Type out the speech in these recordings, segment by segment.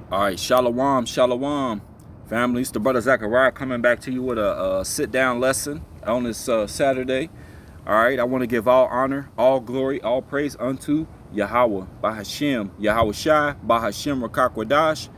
All right, shalom, shalom, family. It's the brother Zachariah coming back to you with a sit-down lesson on this Saturday. All right, I want to give all honor, all glory, all praise unto Yahweh, Bahashem, Yahweh Shai, Bahashem Rakakwadash.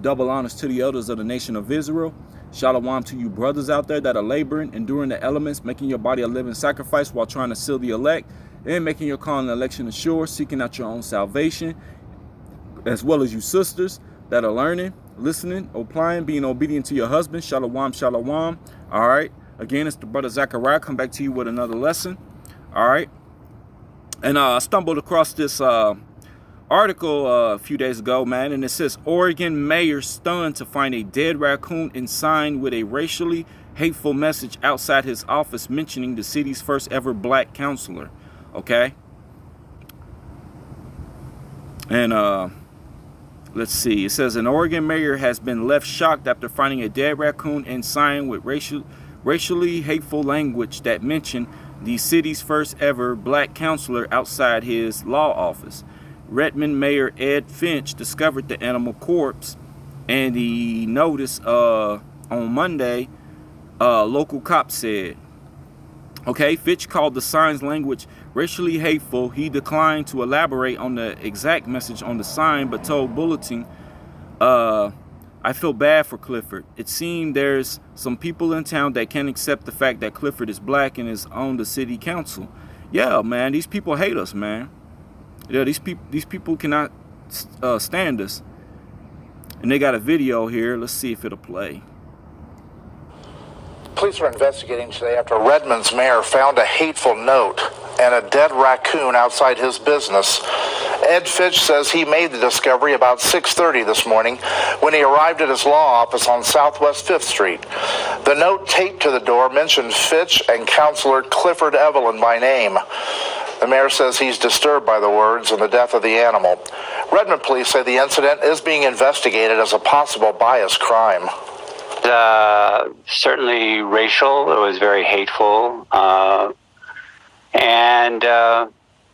Double honors to the elders of the nation of Israel. Shalom to you brothers out there that are laboring, enduring the elements, making your body a living sacrifice while trying to seal the elect, and making your calling and election assured, seeking out your own salvation, as well as you sisters that are learning, listening, applying, being obedient to your husband. Shalom, shalom. All right. Again, it's the brother Zachariah. Come back to you with another lesson. All right. And I stumbled across this article a few days ago, man. And it says, Oregon mayor stunned to find a dead raccoon inside with a racially hateful message outside his office mentioning the city's first ever black counselor. Okay. And let's see. It says an Oregon mayor has been left shocked after finding a dead raccoon inside with racially hateful language that mentioned the city's first ever black counselor outside his law office. Redmond Mayor Ed Finch discovered the animal corpse and the notice on Monday, local cops said. Okay, Fitch called the sign's language racially hateful. He declined to elaborate on the exact message on the sign, but told Bulletin, I feel bad for Clifford. It seemed there's some people in town that can't accept the fact that Clifford is black and is on the city council. Yeah, man, these people hate us, man. Yeah, these people cannot stand us. And they got a video here. Let's see if it'll play. Police are investigating today after Redmond's mayor found a hateful note and a dead raccoon outside his business. Ed Fitch says he made the discovery about 6:30 this morning when he arrived at his law office on Southwest 5th Street. The note taped to the door mentioned Fitch and Counselor Clifford Evelyn by name. The mayor says he's disturbed by the words and the death of the animal. Redmond police say the incident is being investigated as a possible bias crime. Certainly racial. It was very hateful, and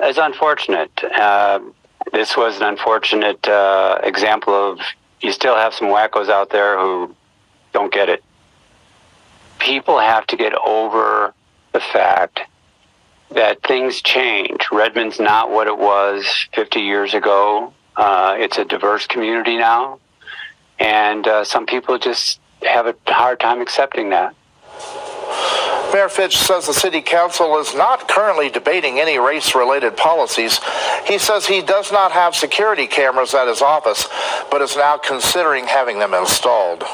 it's unfortunate. This was an unfortunate example of you still have some wackos out there who don't get it. People have to get over the fact that things change. Redmond's not what it was 50 years ago. It's a diverse community now, and some people just have a hard time accepting that. Mayor Fitch says the city council is not currently debating any race-related policies. He says he does not have security cameras at his office, but is now considering having them installed.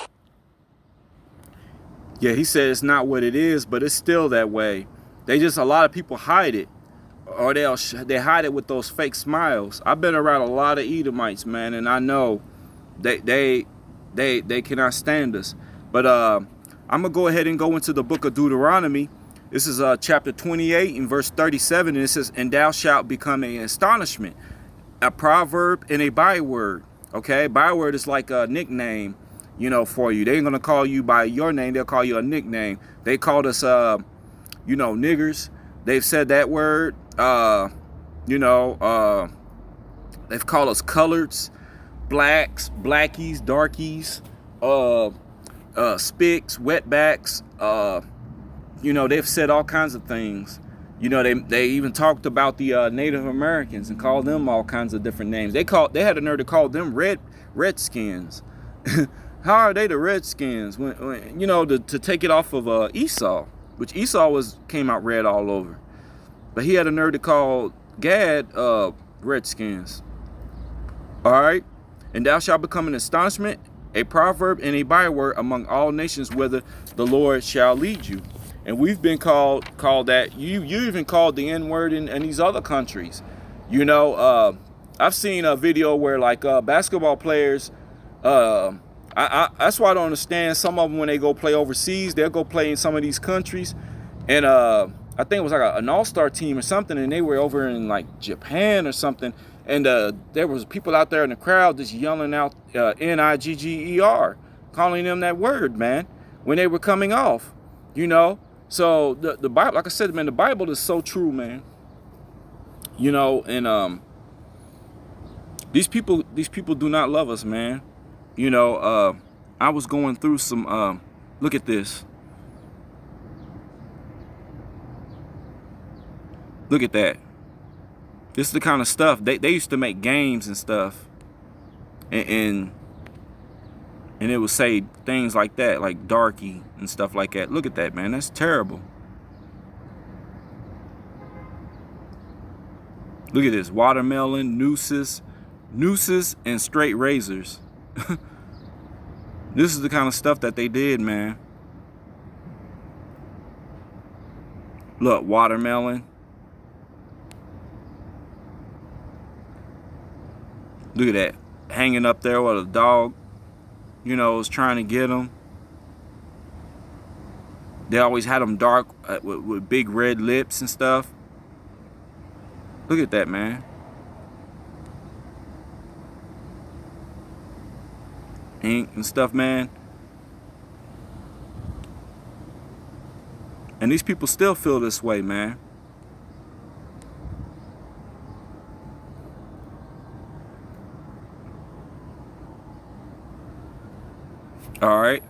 Yeah, he said it's not what it is, but it's still that way. A lot of people hide it, or they hide it with those fake smiles. I've been around a lot of Edomites, man, and I know they cannot stand us. But I'm gonna go ahead and go into the book of Deuteronomy. This is chapter 28 and verse 37, and it says, and thou shalt become an astonishment, a proverb and a byword. Okay, byword is like a nickname, for you. They ain't gonna call you by your name, they'll call you a nickname. They called us niggers. They've said that word. They've called us coloreds, blacks, blackies, darkies, spicks, wetbacks. They've said all kinds of things. They even talked about the Native Americans and called them all kinds of different names. They had the nerve to call them redskins. How are they the redskins? When to take it off of Esau, which Esau came out red all over, but he had a nerve to call Gad redskins. All right. And thou shalt become an astonishment, a proverb, and a byword among all nations, whither the Lord shall lead you. And we've been called that. You even called the N-word in these other countries. I've seen a video where like basketball players. That's why I don't understand. Some of them, when they go play overseas, they'll go play in some of these countries, and I think it was like an all-star team or something, and they were over in like Japan or something. And there was people out there in the crowd just yelling out Nigger, calling them that word, man, when they were coming off, So the Bible, like I said, man, the Bible is so true, man. And these people do not love us, man. You know, I was going through some, look at this. Look at that. This is the kind of stuff they used to make games and stuff, and it would say things like that, like darky and stuff like that. Look at that, man. That's terrible. Look at this. Watermelon, nooses, and straight razors. This is the kind of stuff that they did, man. Look, watermelon. Look at that. Hanging up there with a dog, you know, was trying to get them. They always had them dark with big red lips and stuff. Look at that, man. Ink and stuff, man. And these people still feel this way, man. All right.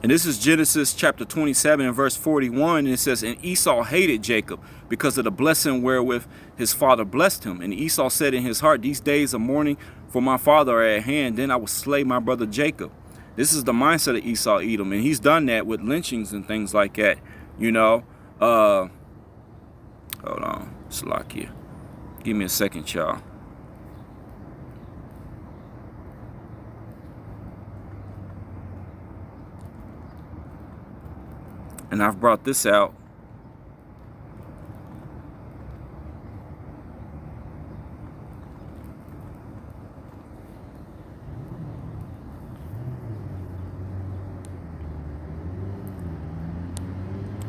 And this is Genesis chapter 27 and verse 41. And it says, and Esau hated Jacob because of the blessing wherewith his father blessed him. And Esau said in his heart, these days of mourning for my father are at hand. Then I will slay my brother Jacob. This is the mindset of Esau Edom. And he's done that with lynchings and things like that. You know, hold on. Salakia. Give me a second, y'all. And I've brought this out.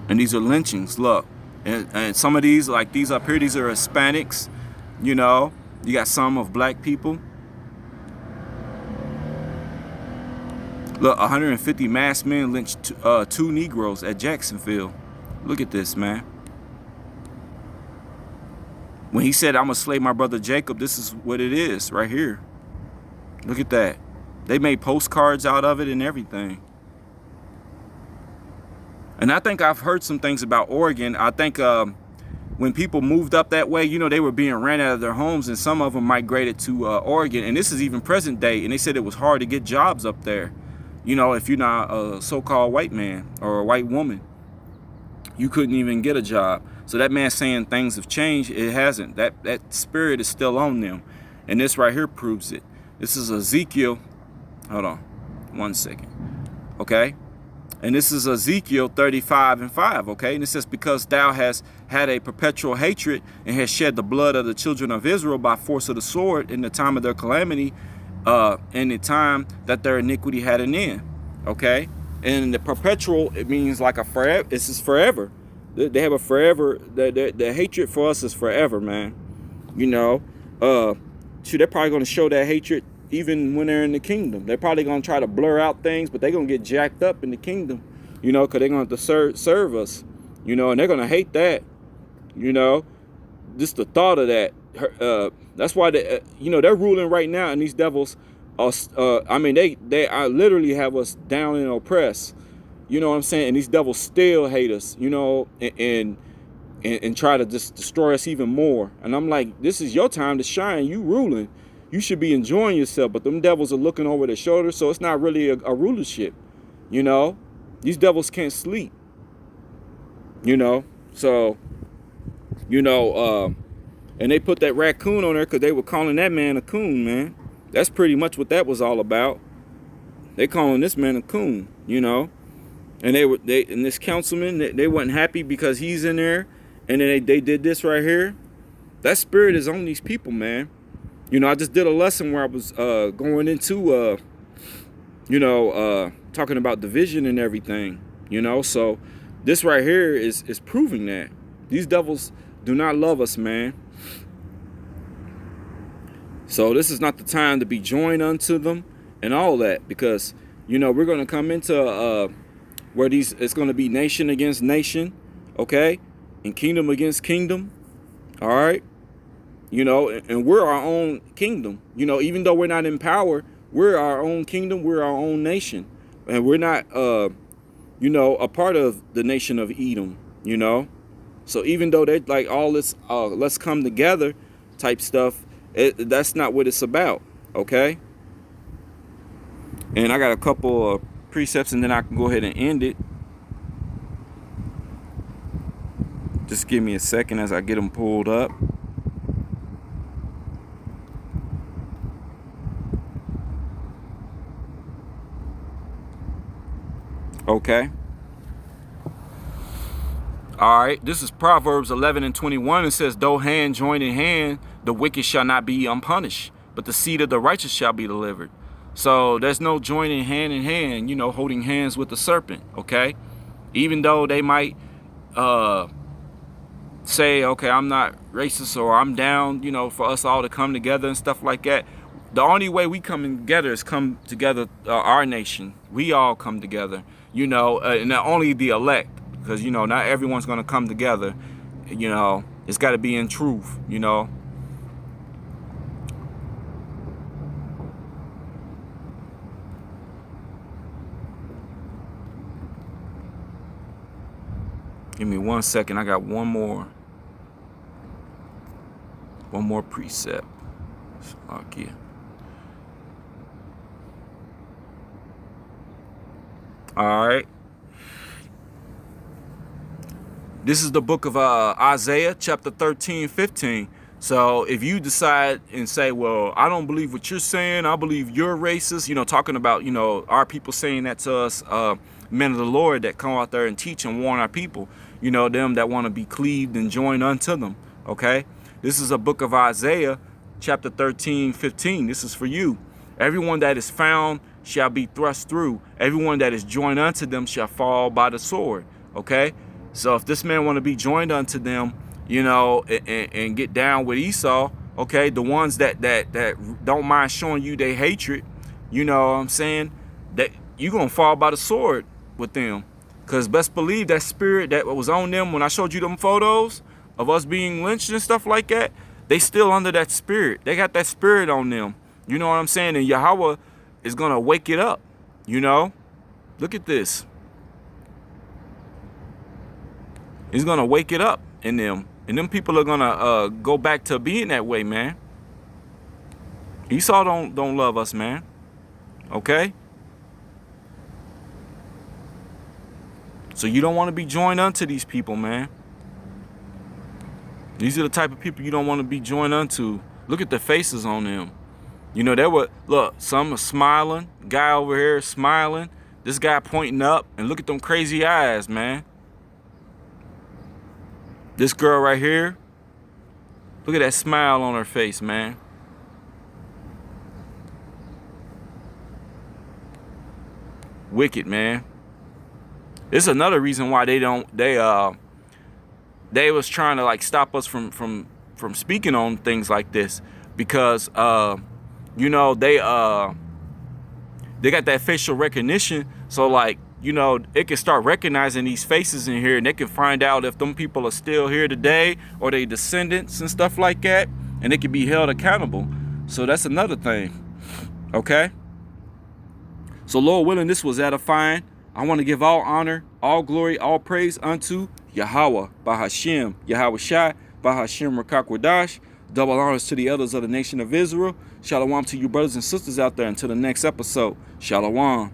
And these are lynchings, look. And some of these, like these up here, these are Hispanics. You know, you got some of black people. Look, 150 masked men lynched 2 Negroes at Jacksonville. Look at this, man. When he said, I'm going to slay my brother Jacob, this is what it is right here. Look at that. They made postcards out of it and everything. And I think I've heard some things about Oregon. I think when people moved up that way, you know, they were being ran out of their homes, and some of them migrated to Oregon. And this is even present day. And they said it was hard to get jobs up there. You know, if you're not a so-called white man or a white woman, you couldn't even get a job. So that man saying things have changed, it hasn't. That spirit is still on them. And this right here proves it. This is Ezekiel. Hold on 1 second. Okay. And this is Ezekiel 35 and 5. Okay. And it says, because thou hast had a perpetual hatred and hast shed the blood of the children of Israel by force of the sword in the time of their calamity, in the time that their iniquity had an end. Okay. And the perpetual, it means like a forever. This is forever. They have a forever. The hatred for us is forever, man. You know, they're probably going to show that hatred even when they're in the kingdom. They're probably going to try to blur out things, but they're going to get jacked up in the kingdom, you know, because they're going to have to serve us, you know, and they're going to hate that, you know, just the thought of that. That's why they, you know, they're ruling right now, and these devils are, I mean, they literally have us down and oppressed. You know what I'm saying? And these devils still hate us, you know, and try to just destroy us even more. And I'm like, this is your time to shine. You ruling. You should be enjoying yourself. But them devils are looking over their shoulders, so it's not really a rulership. You know, these devils can't sleep. You know, so, you know, and they put that raccoon on there because they were calling that man a coon, man. That's pretty much what that was all about. They calling this man a coon, you know. And and this councilman, they wasn't happy because he's in there. And then they did this right here. That spirit is on these people, man. You know, I just did a lesson where I was going into, you know, talking about division and everything, you know. So this right here is proving that. These devils do not love us, man. So this is not the time to be joined unto them and all that, because, you know, we're going to come into where it's going to be nation against nation, okay, and kingdom against kingdom, all right. you know, and we're our own kingdom. You know, even though we're not in power, we're our own kingdom. We're our own nation, and we're not, you know, a part of the nation of Edom. You know, so even though they like all this, let's come together type stuff, that's not what it's about. Okay. And I got a couple of precepts, and then I can go ahead and end it. Just give me a second as I get them pulled up. Okay. All right. This is Proverbs 11:21. It says, though hand join in hand, the wicked shall not be unpunished, but the seed of the righteous shall be delivered. So there's no joining hand in hand, you know, holding hands with the serpent. Okay. Even though they might say, okay, I'm not racist, or I'm down, you know, for us all to come together and stuff like that. The only way we come together is come together, our nation. We all come together, you know, and not only the elect, because, you know, not everyone's going to come together. You know, it's got to be in truth, you know. Give me 1 second. I got one more precept. Okay. All right. This is the book of Isaiah, chapter 13:15. So if you decide and say, well, I don't believe what you're saying, I believe you're racist, you know, talking about, you know, our people saying that to us, men of the Lord that come out there and teach and warn our people, you know, them that want to be cleaved and joined unto them. Okay. This is a book of Isaiah, chapter 13:15. This is for you. Everyone that is found shall be thrust through. Everyone that is joined unto them shall fall by the sword. Okay. So if this man want to be joined unto them, you know, and get down with Esau, okay, the ones that don't mind showing you their hatred, you know what I'm saying, that you're going to fall by the sword with them. Because best believe that spirit that was on them when I showed you them photos of us being lynched and stuff like that, they still under that spirit. They got that spirit on them. You know what I'm saying? And Yahweh is going to wake it up, you know. Look at this. He's going to wake it up in them. And them people are going to go back to being that way, man. Esau don't love us, man. Okay? So you don't want to be joined unto these people, man. These are the type of people you don't want to be joined unto. Look at the faces on them. You know, look, some are smiling. Guy over here is smiling. This guy pointing up. And look at them crazy eyes, man. This girl right here. Look at that smile on her face, man. Wicked, man. This is another reason why they was trying to like stop us from speaking on things like this, because you know, they got that facial recognition, so like, you know, it can start recognizing these faces in here, and they can find out if them people are still here today or they descendants and stuff like that, and they can be held accountable. So that's another thing. Okay, so Lord willing, this was edifying. I want to give all honor, all glory, all praise unto Yahweh, Bahashem, Yahweh Shai, Bahashem Rakakwadash. Double honors to the elders of the nation of Israel. Shalom to you brothers and sisters out there. Until the next episode. Shalom.